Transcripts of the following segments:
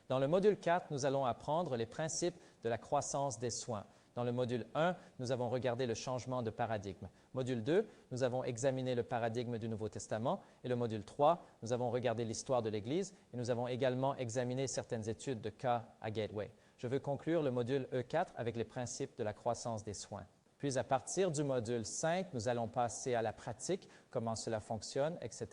Dans le module 4, nous allons apprendre les principes de la croissance des soins. Dans le module 1, nous avons regardé le changement de paradigme. Module 2, nous avons examiné le paradigme du Nouveau Testament. Et le module 3, nous avons regardé l'histoire de l'Église et nous avons également examiné certaines études de cas à Gateway. Je veux conclure le module E4 avec les principes de la croissance des soins. Puis, à partir du module 5, nous allons passer à la pratique, comment cela fonctionne, etc.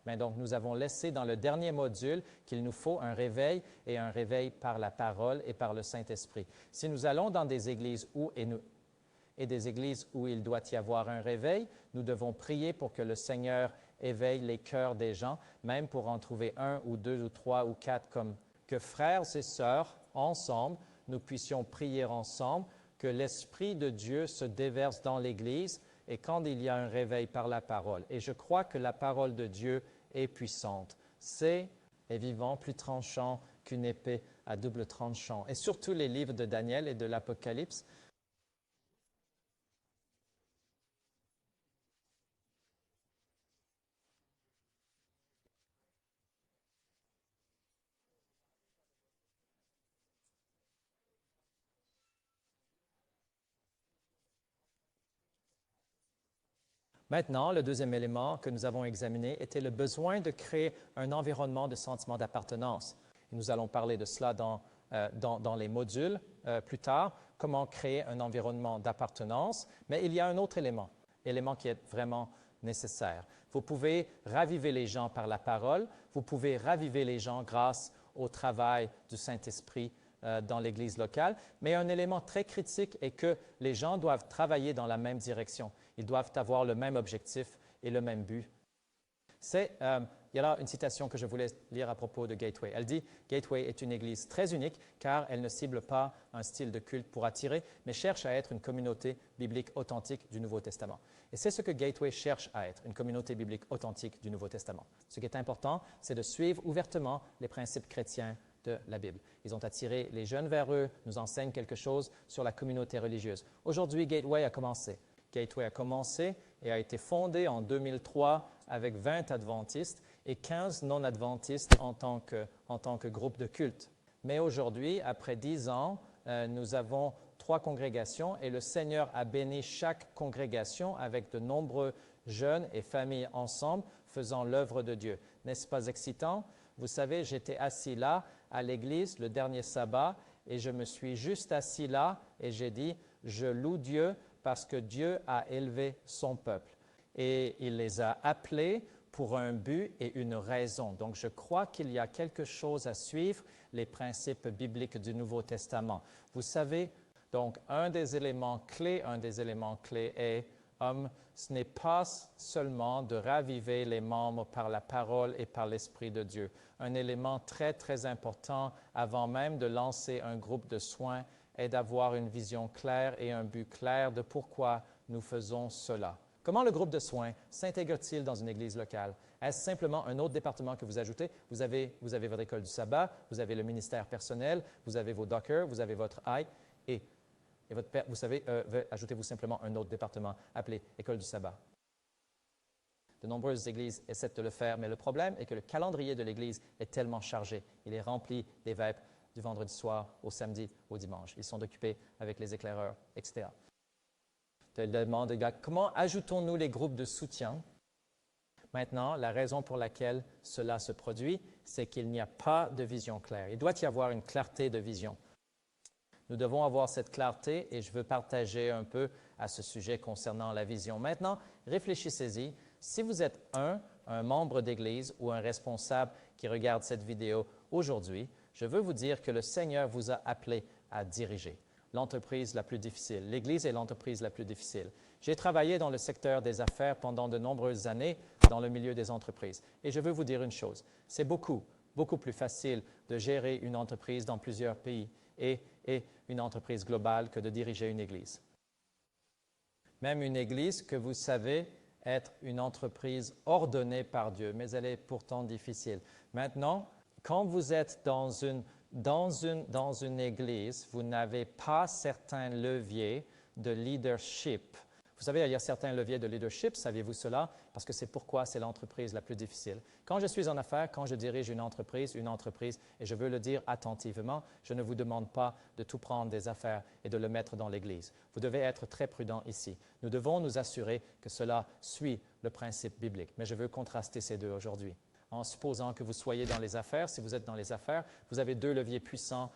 Mais donc, nous avons laissé dans le dernier module qu'il nous faut un réveil et un réveil par la parole et par le Saint-Esprit. Si nous allons dans des églises des églises où il doit y avoir un réveil, nous devons prier pour que le Seigneur éveille les cœurs des gens, même pour en trouver un ou deux ou trois ou quatre, comme que frères et sœurs, ensemble, nous puissions prier ensemble, que l'Esprit de Dieu se déverse dans l'Église et quand il y a un réveil par la parole. Et je crois que la parole de Dieu est puissante. C'est vivant, plus tranchant qu'une épée à double tranchant. Et surtout les livres de Daniel et de l'Apocalypse. Maintenant, le deuxième élément que nous avons examiné était le besoin de créer un environnement de sentiment d'appartenance. Nous allons parler de cela dans les modules plus tard, comment créer un environnement d'appartenance. Mais il y a un autre élément qui est vraiment nécessaire. Vous pouvez raviver les gens par la parole, vous pouvez raviver les gens grâce au travail du Saint-Esprit dans l'Église locale, mais un élément très critique est que les gens doivent travailler dans la même direction. Ils doivent avoir le même objectif et le même but. Il y a là une citation que je voulais lire à propos de Gateway. Elle dit « Gateway est une église très unique car elle ne cible pas un style de culte pour attirer, mais cherche à être une communauté biblique authentique du Nouveau Testament. » Et c'est ce que Gateway cherche à être, une communauté biblique authentique du Nouveau Testament. Ce qui est important, c'est de suivre ouvertement les principes chrétiens de la Bible. Ils ont attiré les jeunes vers eux, nous enseignent quelque chose sur la communauté religieuse. Aujourd'hui, Gateway a commencé. Gateway a commencé et a été fondé en 2003 avec 20 adventistes et 15 non-adventistes en tant que groupe de culte. Mais aujourd'hui, après 10 ans, nous avons 3 congrégations et le Seigneur a béni chaque congrégation avec de nombreux jeunes et familles ensemble faisant l'œuvre de Dieu. N'est-ce pas excitant? Vous savez, j'étais assis là à l'église le dernier sabbat et je me suis juste assis là et j'ai dit « Je loue Dieu parce que Dieu a élevé son peuple et il les a appelés pour un but et une raison. » Donc, je crois qu'il y a quelque chose à suivre, les principes bibliques du Nouveau Testament. Vous savez, donc, un des éléments clés est ce n'est pas seulement de raviver les membres par la parole et par l'Esprit de Dieu. Un élément très, très important avant même de lancer un groupe de soins est d'avoir une vision claire et un but clair de pourquoi nous faisons cela. Comment le groupe de soins s'intègre-t-il dans une église locale? Est-ce simplement un autre département que vous ajoutez? Vous avez votre école du sabbat, vous avez le ministère personnel, vous avez vos dockers, vous avez votre AI et votre père, vous savez, ajoutez-vous simplement un autre département appelé école du sabbat. De nombreuses églises essaient de le faire, mais le problème est que le calendrier de l'église est tellement chargé. Il est rempli des vêpres du vendredi soir au samedi, au dimanche. Ils sont occupés avec les éclaireurs, etc. Je demande, comment ajoutons-nous les groupes de soutien? Maintenant, la raison pour laquelle cela se produit, c'est qu'il n'y a pas de vision claire. Il doit y avoir une clarté de vision. Nous devons avoir cette clarté et je veux partager un peu à ce sujet concernant la vision. Maintenant, réfléchissez-y. Si vous êtes un membre d'Église ou un responsable qui regarde cette vidéo aujourd'hui, je veux vous dire que le Seigneur vous a appelé à diriger l'entreprise la plus difficile. L'Église est l'entreprise la plus difficile. J'ai travaillé dans le secteur des affaires pendant de nombreuses années dans le milieu des entreprises. Et je veux vous dire une chose, c'est beaucoup plus facile de gérer une entreprise dans plusieurs pays et une entreprise globale que de diriger une Église. Même une Église que vous savez être une entreprise ordonnée par Dieu, mais elle est pourtant difficile. Maintenant, quand vous êtes dans une Église, vous n'avez pas certains leviers de leadership Vous savez, il y a certains leviers de leadership, saviez-vous cela? Parce que c'est pourquoi c'est l'entreprise la plus difficile. Quand je suis en affaires, quand je dirige une entreprise, et je veux le dire attentivement, je ne vous demande pas de tout prendre des affaires et de le mettre dans l'Église. Vous devez être très prudent ici. Nous devons nous assurer que cela suit le principe biblique. Mais je veux contraster ces deux aujourd'hui. En supposant que vous soyez dans les affaires, si vous êtes dans les affaires, vous avez deux leviers puissants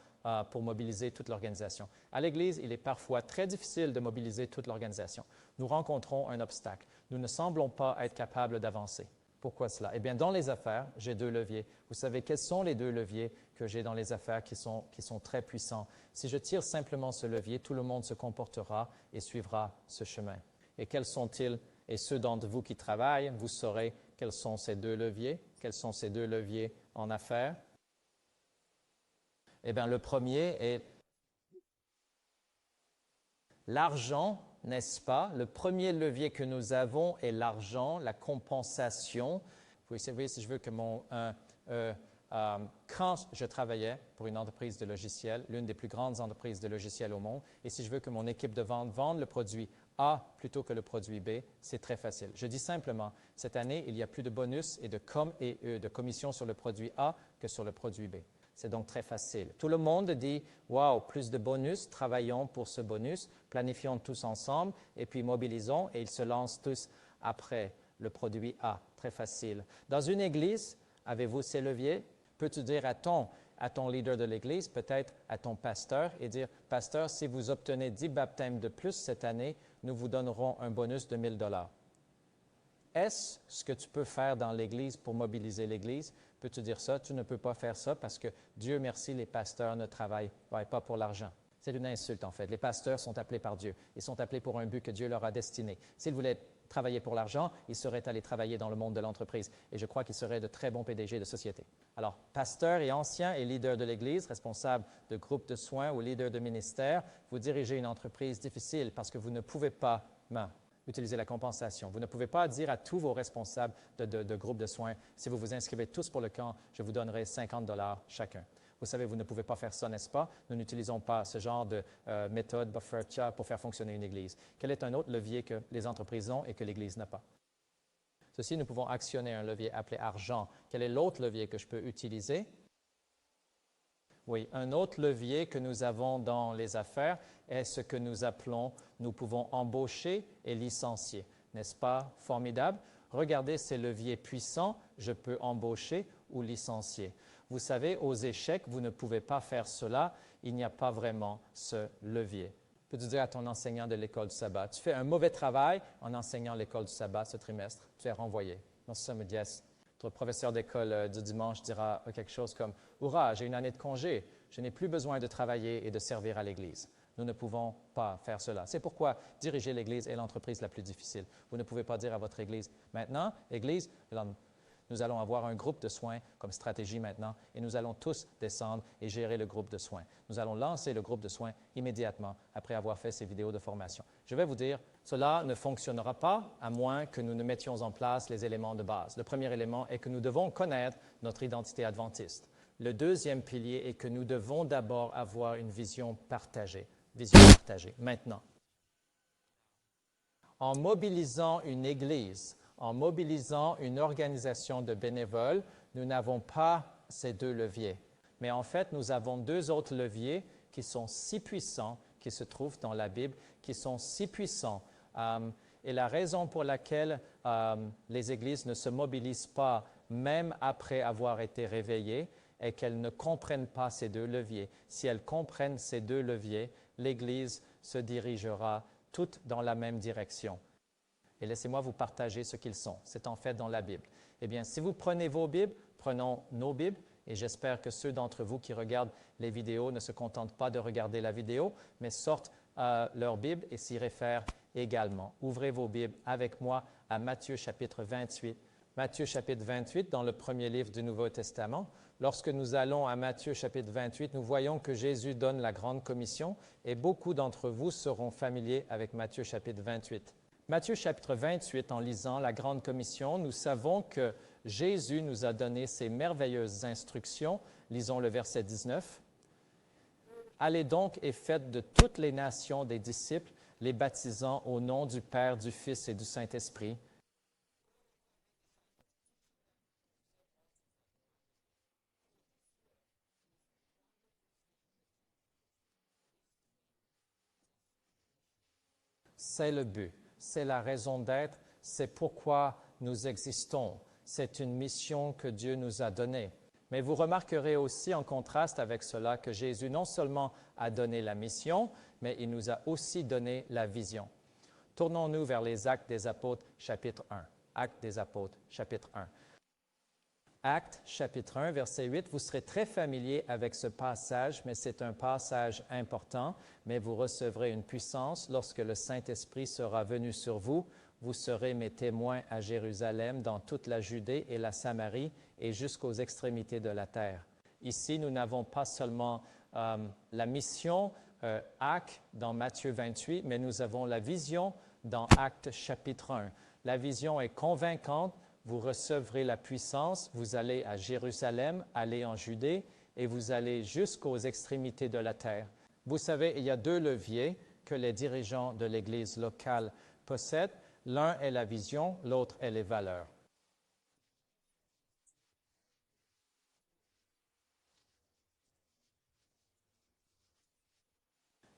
pour mobiliser toute l'organisation. À l'Église, il est parfois très difficile de mobiliser toute l'organisation. Nous rencontrons un obstacle. Nous ne semblons pas être capables d'avancer. Pourquoi cela? Eh bien, dans les affaires, j'ai deux leviers. Vous savez quels sont les deux leviers que j'ai dans les affaires qui sont très puissants? Si je tire simplement ce levier, tout le monde se comportera et suivra ce chemin. Et quels sont-ils? Et ceux d'entre vous qui travaillent, vous saurez quels sont ces deux leviers. Quels sont ces deux leviers en affaires? Eh bien, le premier est l'argent, n'est-ce pas? Le premier levier que nous avons est l'argent, la compensation. Vous savez, si je veux que quand je travaillais pour une entreprise de logiciels, l'une des plus grandes entreprises de logiciels au monde, et si je veux que mon équipe de vente vende le produit A plutôt que le produit B, c'est très facile. Je dis simplement, cette année, il y a plus de bonus et de de commissions sur le produit A que sur le produit B. C'est donc très facile. Tout le monde dit « Wow, plus de bonus, travaillons pour ce bonus, planifions tous ensemble et puis mobilisons » et ils se lancent tous après le produit A. Très facile. Dans une église, avez-vous ces leviers? Peux-tu dire à ton leader de l'église, peut-être à ton pasteur, et dire « Pasteur, si vous obtenez 10 baptêmes de plus cette année, nous vous donnerons un bonus de 1 000 $. Est-ce ce que tu peux faire dans l'Église pour mobiliser l'Église? Peux-tu dire ça? Tu ne peux pas faire ça parce que, Dieu merci, les pasteurs ne travaillent pas pour l'argent. C'est une insulte, en fait. Les pasteurs sont appelés par Dieu. Ils sont appelés pour un but que Dieu leur a destiné. S'ils voulaient travailler pour l'argent, ils seraient allés travailler dans le monde de l'entreprise. Et je crois qu'ils seraient de très bons PDG de société. Alors, pasteurs et anciens et leaders de l'Église, responsables de groupes de soins ou leaders de ministère, vous dirigez une entreprise difficile parce que vous ne pouvez pas utiliser la compensation. Vous ne pouvez pas dire à tous vos responsables de groupes de soins, si vous vous inscrivez tous pour le camp, je vous donnerai 50 $ chacun. Vous savez, vous ne pouvez pas faire ça, n'est-ce pas? Nous n'utilisons pas ce genre de méthode buffer pour faire fonctionner une Église. Quel est un autre levier que les entreprises ont et que l'Église n'a pas? Ceci, nous pouvons actionner un levier appelé argent. Quel est l'autre levier que je peux utiliser? Oui, un autre levier que nous avons dans les affaires est ce que nous pouvons embaucher et licencier. N'est-ce pas formidable? Regardez ces leviers puissants, je peux embaucher ou licencier. Vous savez, aux échecs, vous ne pouvez pas faire cela, il n'y a pas vraiment ce levier. Peux-tu dire à ton enseignant de l'école du sabbat, tu fais un mauvais travail en enseignant l'école du sabbat ce trimestre, tu es renvoyé. Non, ça me dit, votre professeur d'école du dimanche dira quelque chose comme « Hurrah, j'ai une année de congé, je n'ai plus besoin de travailler et de servir à l'Église. » Nous ne pouvons pas faire cela. C'est pourquoi diriger l'Église est l'entreprise la plus difficile. Vous ne pouvez pas dire à votre Église « Maintenant, Église, nous allons avoir un groupe de soins comme stratégie maintenant et nous allons tous descendre et gérer le groupe de soins. Nous allons lancer le groupe de soins immédiatement après avoir fait ces vidéos de formation. » Je vais vous dire, cela ne fonctionnera pas à moins que nous ne mettions en place les éléments de base. Le premier élément est que nous devons connaître notre identité adventiste. Le deuxième pilier est que nous devons d'abord avoir une vision partagée. Maintenant. En mobilisant une Église, en mobilisant une organisation de bénévoles, nous n'avons pas ces deux leviers. Mais en fait, nous avons deux autres leviers qui sont si puissants, qui se trouvent dans la Bible, qui sont si puissants. Et la raison pour laquelle les églises ne se mobilisent pas, même après avoir été réveillées, est qu'elles ne comprennent pas ces deux leviers. Si elles comprennent ces deux leviers, l'Église se dirigera toutes dans la même direction. Et laissez-moi vous partager ce qu'ils sont. C'est en fait dans la Bible. Eh bien, si vous prenez vos Bibles, prenons nos Bibles, et j'espère que ceux d'entre vous qui regardent les vidéos ne se contentent pas de regarder la vidéo, mais sortent leur Bible et s'y réfèrent également. Ouvrez vos Bibles avec moi à Matthieu chapitre 28. Matthieu chapitre 28, dans le premier livre du Nouveau Testament. Lorsque nous allons à Matthieu chapitre 28, nous voyons que Jésus donne la grande commission et beaucoup d'entre vous seront familiers avec Matthieu chapitre 28. Matthieu chapitre 28, en lisant la grande commission, nous savons que Jésus nous a donné ces merveilleuses instructions. Lisons le verset 19. « Allez donc et faites de toutes les nations des disciples, les baptisant au nom du Père, du Fils et du Saint-Esprit. C'est le but, c'est la raison d'être, c'est pourquoi nous existons. C'est une mission que Dieu nous a donnée. Mais vous remarquerez aussi en contraste avec cela que Jésus non seulement a donné la mission, mais il nous a aussi donné la vision. Tournons-nous vers les Actes des Apôtres, chapitre 1. Actes des Apôtres, chapitre 1. Actes, chapitre 1, verset 8, vous serez très familier avec ce passage, mais c'est un passage important. Mais vous recevrez une puissance lorsque le Saint-Esprit sera venu sur vous. Vous serez mes témoins à Jérusalem, dans toute la Judée et la Samarie et jusqu'aux extrémités de la terre. Ici, nous n'avons pas seulement la mission Actes dans Matthieu 28, mais nous avons la vision dans Actes chapitre 1. La vision est convaincante. Vous recevrez la puissance, vous allez à Jérusalem, allez en Judée et vous allez jusqu'aux extrémités de la terre. Vous savez, il y a deux leviers que les dirigeants de l'Église locale possèdent. L'un est la vision, l'autre est les valeurs.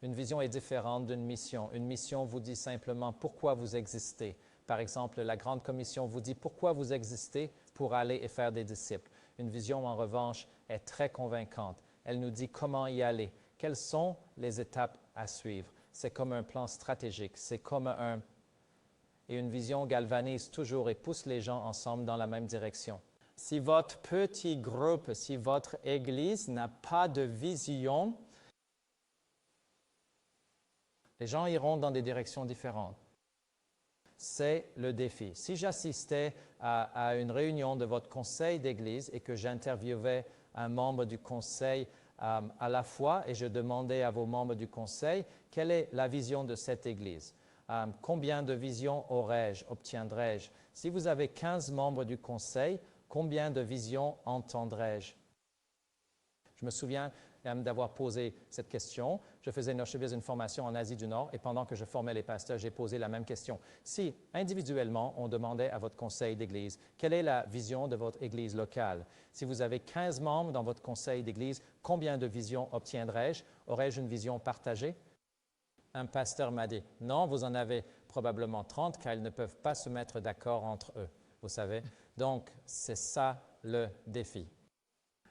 Une vision est différente d'une mission. Une mission vous dit simplement pourquoi vous existez. Par exemple, la Grande Commission vous dit pourquoi vous existez pour aller et faire des disciples. Une vision, en revanche, est très convaincante. Elle nous dit comment y aller, quelles sont les étapes à suivre. C'est comme un plan stratégique, c'est comme un... Et une vision galvanise toujours et pousse les gens ensemble dans la même direction. Si votre petit groupe, si votre Église n'a pas de vision, les gens iront dans des directions différentes. C'est le défi. Si j'assistais à une réunion de votre conseil d'église et que j'interviewais un membre du conseil à la fois et je demandais à vos membres du conseil quelle est la vision de cette église, combien de visions aurais-je, obtiendrai-je? Si vous avez 15 membres du conseil, combien de visions entendrai-je? Je me souviens d'avoir posé cette question. Je faisais une formation en Asie du Nord et pendant que je formais les pasteurs, j'ai posé la même question. Si individuellement, on demandait à votre conseil d'église, quelle est la vision de votre église locale? Si vous avez 15 membres dans votre conseil d'église, combien de visions obtiendrai-je? Aurais-je une vision partagée? Un pasteur m'a dit, non, vous en avez probablement 30 car ils ne peuvent pas se mettre d'accord entre eux, vous savez. Donc, c'est ça le défi.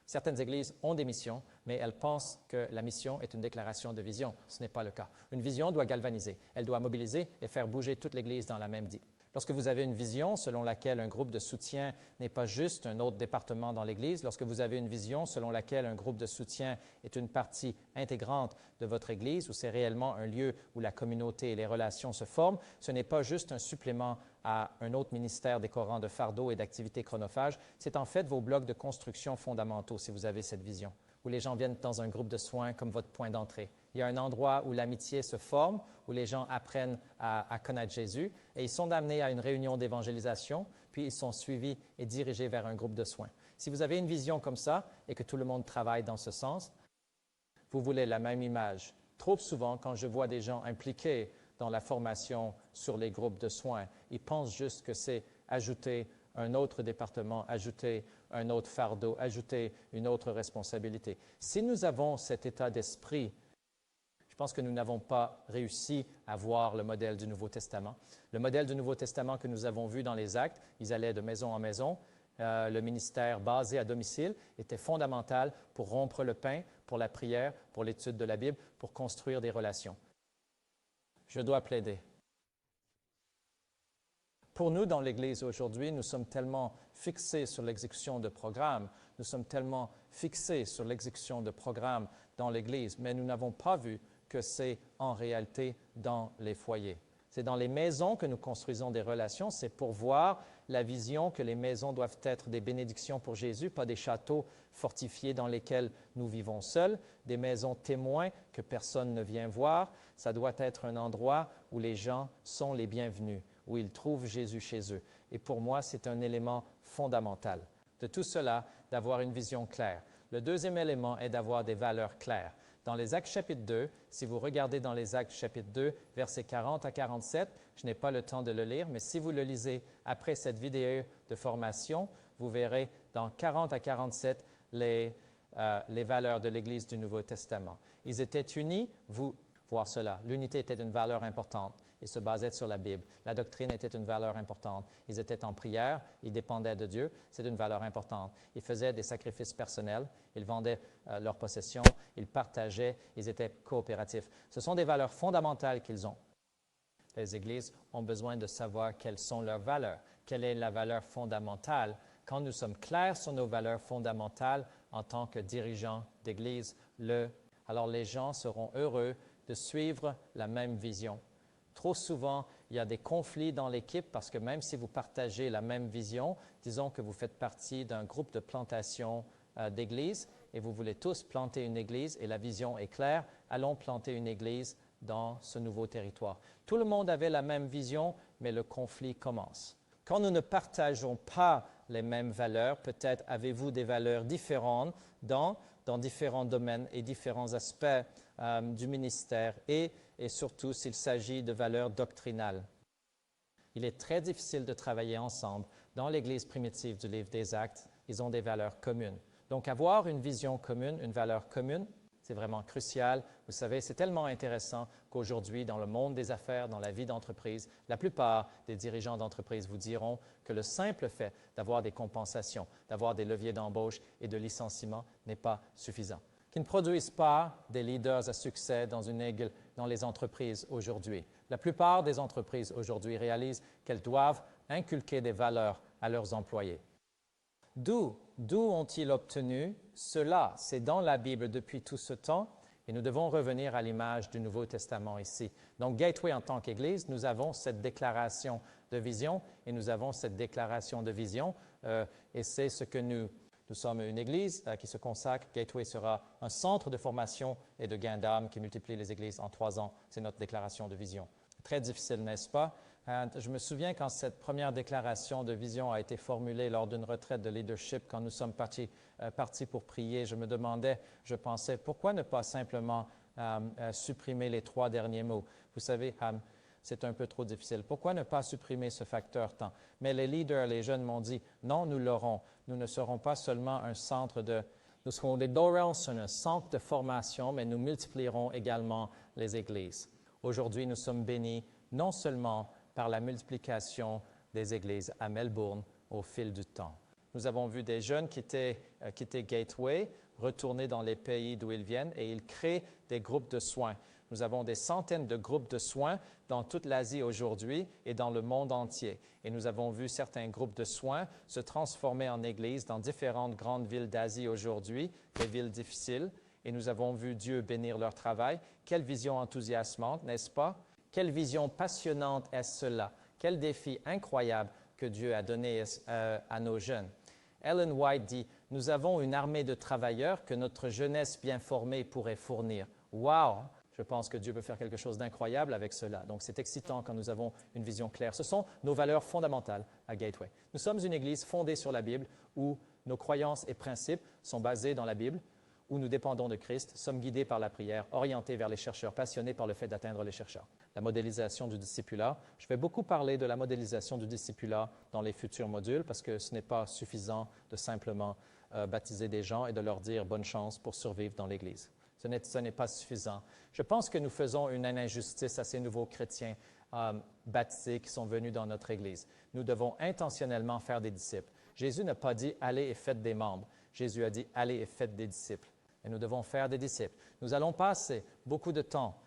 Certaines églises ont des missions, mais elles pensent que la mission est une déclaration de vision. Ce n'est pas le cas. Une vision doit galvaniser. Elle doit mobiliser et faire bouger toute l'Église dans la même direction. Lorsque vous avez une vision selon laquelle un groupe de soutien n'est pas juste un autre département dans l'Église, lorsque vous avez une vision selon laquelle un groupe de soutien est une partie intégrante de votre Église, où c'est réellement un lieu où la communauté et les relations se forment, ce n'est pas juste un supplément à un autre ministère décorant de fardeaux et d'activités chronophages, c'est en fait vos blocs de construction fondamentaux si vous avez cette vision, où les gens viennent dans un groupe de soins comme votre point d'entrée. Il y a un endroit où l'amitié se forme, où les gens apprennent à connaître Jésus et ils sont amenés à une réunion d'évangélisation, puis ils sont suivis et dirigés vers un groupe de soins. Si vous avez une vision comme ça et que tout le monde travaille dans ce sens, vous voulez la même image. Trop souvent, quand je vois des gens impliqués dans la formation sur les groupes de soins, ils pensent juste que c'est ajouter un autre département, ajouter un autre fardeau, ajouter une autre responsabilité. Si nous avons cet état d'esprit, je pense que nous n'avons pas réussi à voir le modèle du Nouveau Testament. Le modèle du Nouveau Testament que nous avons vu dans les Actes, ils allaient de maison en maison. Le ministère basé à domicile était fondamental pour rompre le pain, pour la prière, pour l'étude de la Bible, pour construire des relations. Je dois plaider. Pour nous, dans l'Église aujourd'hui, nous sommes tellement fixés sur l'exécution de programmes, nous sommes tellement fixés sur l'exécution de programmes dans l'Église, mais nous n'avons pas vu que c'est en réalité dans les foyers. C'est dans les maisons que nous construisons des relations, c'est pour voir la vision que les maisons doivent être des bénédictions pour Jésus, pas des châteaux fortifiés dans lesquels nous vivons seuls, des maisons témoins que personne ne vient voir. Ça doit être un endroit où les gens sont les bienvenus, où ils trouvent Jésus chez eux. Et pour moi, c'est un élément fondamental. De tout cela, d'avoir une vision claire. Le deuxième élément est d'avoir des valeurs claires. Dans les Actes chapitre 2, si vous regardez dans les Actes chapitre 2, versets 40 à 47, je n'ai pas le temps de le lire, mais si vous le lisez après cette vidéo de formation, vous verrez dans 40 à 47 les valeurs de l'Église du Nouveau Testament. Ils étaient unis, vous voir cela. L'unité était une valeur importante. Ils se basaient sur la Bible. La doctrine était une valeur importante. Ils étaient en prière, ils dépendaient de Dieu. C'est une valeur importante. Ils faisaient des sacrifices personnels, ils vendaient leurs possessions, ils partageaient, ils étaient coopératifs. Ce sont des valeurs fondamentales qu'ils ont. Les églises ont besoin de savoir quelles sont leurs valeurs, quelle est la valeur fondamentale. Quand nous sommes clairs sur nos valeurs fondamentales en tant que dirigeants d'église, alors les gens seront heureux de suivre la même vision. Trop souvent, il y a des conflits dans l'équipe parce que même si vous partagez la même vision, disons que vous faites partie d'un groupe de plantation d'église et vous voulez tous planter une église et la vision est claire, allons planter une église dans ce nouveau territoire. Tout le monde avait la même vision, mais le conflit commence. Quand nous ne partageons pas les mêmes valeurs, peut-être avez-vous des valeurs différentes dans différents domaines et différents aspects du ministère et surtout s'il s'agit de valeurs doctrinales. Il est très difficile de travailler ensemble. Dans l'Église primitive du livre des Actes, ils ont des valeurs communes. Donc, avoir une vision commune, une valeur commune, c'est vraiment crucial. Vous savez, c'est tellement intéressant qu'aujourd'hui, dans le monde des affaires, dans la vie d'entreprise, la plupart des dirigeants d'entreprise vous diront que le simple fait d'avoir des compensations, d'avoir des leviers d'embauche et de licenciement n'est pas suffisant. Qui ne produisent pas des leaders à succès dans les entreprises aujourd'hui. La plupart des entreprises aujourd'hui réalisent qu'elles doivent inculquer des valeurs à leurs employés. D'où ont-ils obtenu cela? C'est dans la Bible depuis tout ce temps et nous devons revenir à l'image du Nouveau Testament ici. Donc, Gateway en tant qu'Église, nous avons cette déclaration de vision et nous avons cette déclaration de vision et c'est ce que nous sommes une Église qui se consacre. Gateway sera un centre de formation et de gain d'âme qui multiplie les Églises en 3 ans. C'est notre déclaration de vision. Très difficile, n'est-ce pas? Je me souviens quand cette première déclaration de vision a été formulée lors d'une retraite de leadership, quand nous sommes partis pour prier, je pensais, pourquoi ne pas simplement supprimer les 3 derniers mots? Vous savez, c'est un peu trop difficile. Pourquoi ne pas supprimer ce facteur temps? Mais les leaders, les jeunes m'ont dit, non, nous l'aurons. Nous ne serons pas seulement un centre nous serons des Dorels, un centre de formation, mais nous multiplierons également les églises. Aujourd'hui, nous sommes bénis non seulement par la multiplication des églises à Melbourne au fil du temps. Nous avons vu des jeunes quitter Gateway, retourner dans les pays d'où ils viennent et ils créent des groupes de soins. Nous avons des centaines de groupes de soins dans toute l'Asie aujourd'hui et dans le monde entier. Et nous avons vu certains groupes de soins se transformer en églises dans différentes grandes villes d'Asie aujourd'hui, des villes difficiles. Et nous avons vu Dieu bénir leur travail. Quelle vision enthousiasmante, n'est-ce pas? Quelle vision passionnante est cela? Quel défi incroyable que Dieu a donné à nos jeunes. Ellen White dit, « Nous avons une armée de travailleurs que notre jeunesse bien formée pourrait fournir. » Wow! Je pense que Dieu peut faire quelque chose d'incroyable avec cela. Donc, c'est excitant quand nous avons une vision claire. Ce sont nos valeurs fondamentales à Gateway. Nous sommes une Église fondée sur la Bible où nos croyances et principes sont basés dans la Bible, où nous dépendons de Christ, sommes guidés par la prière, orientés vers les chercheurs, passionnés par le fait d'atteindre les chercheurs. La modélisation du discipulat. Je vais beaucoup parler de la modélisation du discipulat dans les futurs modules parce que ce n'est pas suffisant de simplement baptiser des gens et de leur dire « bonne chance pour survivre dans l'Église ». Ce n'est pas suffisant. Je pense que nous faisons une injustice à ces nouveaux chrétiens baptisés qui sont venus dans notre Église. Nous devons intentionnellement faire des disciples. Jésus n'a pas dit « allez et faites des membres ». Jésus a dit « allez et faites des disciples ». Et nous devons faire des disciples. Nous allons passer beaucoup de temps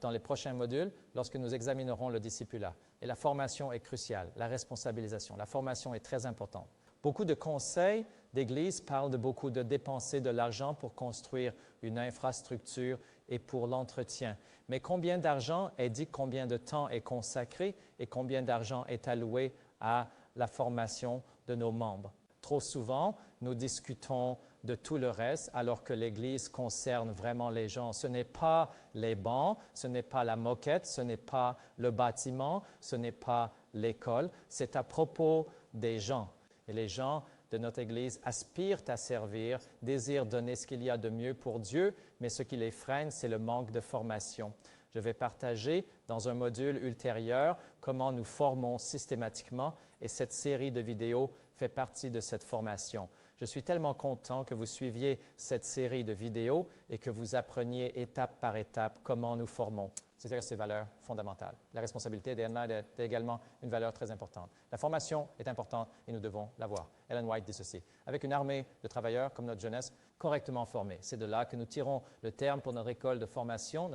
dans les prochains modules lorsque nous examinerons le discipulat. Et la formation est cruciale, la responsabilisation. La formation est très importante. Beaucoup de conseils d'Église parlent de beaucoup de dépenser de l'argent pour construire une infrastructure et pour l'entretien. Mais combien d'argent est dit, combien de temps est consacré et combien d'argent est alloué à la formation de nos membres? Trop souvent, nous discutons de tout le reste, alors que l'Église concerne vraiment les gens. Ce n'est pas les bancs, ce n'est pas la moquette, ce n'est pas le bâtiment, ce n'est pas l'école, c'est à propos des gens. Et les gens de notre Église aspirent à servir, désirent donner ce qu'il y a de mieux pour Dieu, mais ce qui les freine, c'est le manque de formation. Je vais partager dans un module ultérieur comment nous formons systématiquement et cette série de vidéos fait partie de cette formation. Je suis tellement content que vous suiviez cette série de vidéos et que vous appreniez étape par étape comment nous formons. C'est-à-dire ces valeurs fondamentales. La responsabilité d'Ellen est également une valeur très importante. La formation est importante et nous devons l'avoir. Ellen White dit ceci: avec une armée de travailleurs comme notre jeunesse correctement formée. C'est de là que nous tirons le terme pour notre école de formation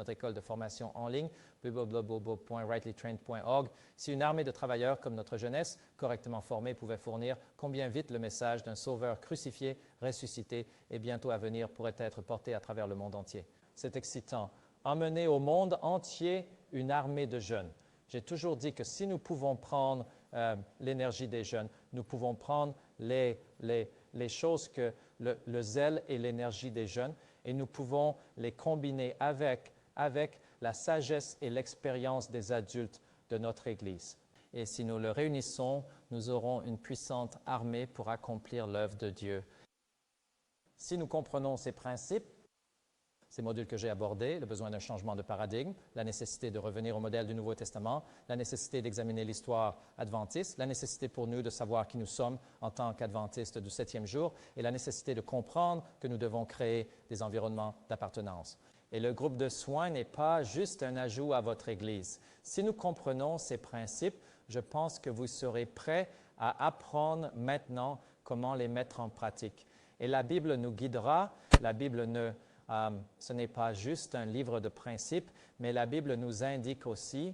en ligne, www.rightlytrained.org. Si une armée de travailleurs comme notre jeunesse correctement formée pouvait fournir, combien vite le message d'un sauveur crucifié, ressuscité et bientôt à venir pourrait être porté à travers le monde entier. C'est excitant. Emmener au monde entier une armée de jeunes. J'ai toujours dit que si nous pouvons prendre l'énergie des jeunes, nous pouvons prendre les choses que le zèle et l'énergie des jeunes et nous pouvons les combiner avec la sagesse et l'expérience des adultes de notre Église. Et si nous le réunissons, nous aurons une puissante armée pour accomplir l'œuvre de Dieu. Si nous comprenons ces principes, ces modules que j'ai abordés, le besoin d'un changement de paradigme, la nécessité de revenir au modèle du Nouveau Testament, la nécessité d'examiner l'histoire adventiste, la nécessité pour nous de savoir qui nous sommes en tant qu'adventistes du 7e jour et la nécessité de comprendre que nous devons créer des environnements d'appartenance. Et le groupe de soins n'est pas juste un ajout à votre Église. Si nous comprenons ces principes, je pense que vous serez prêts à apprendre maintenant comment les mettre en pratique. Et la Bible nous guidera. La Bible ce n'est pas juste un livre de principes, mais la Bible nous indique aussi,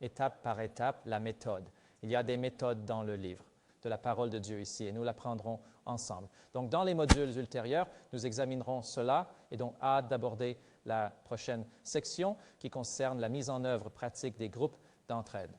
étape par étape, la méthode. Il y a des méthodes dans le livre de la parole de Dieu ici, et nous l'apprendrons ensemble. Donc, dans les modules ultérieurs, nous examinerons cela, et donc hâte d'aborder la prochaine section qui concerne la mise en œuvre pratique des groupes d'entraide.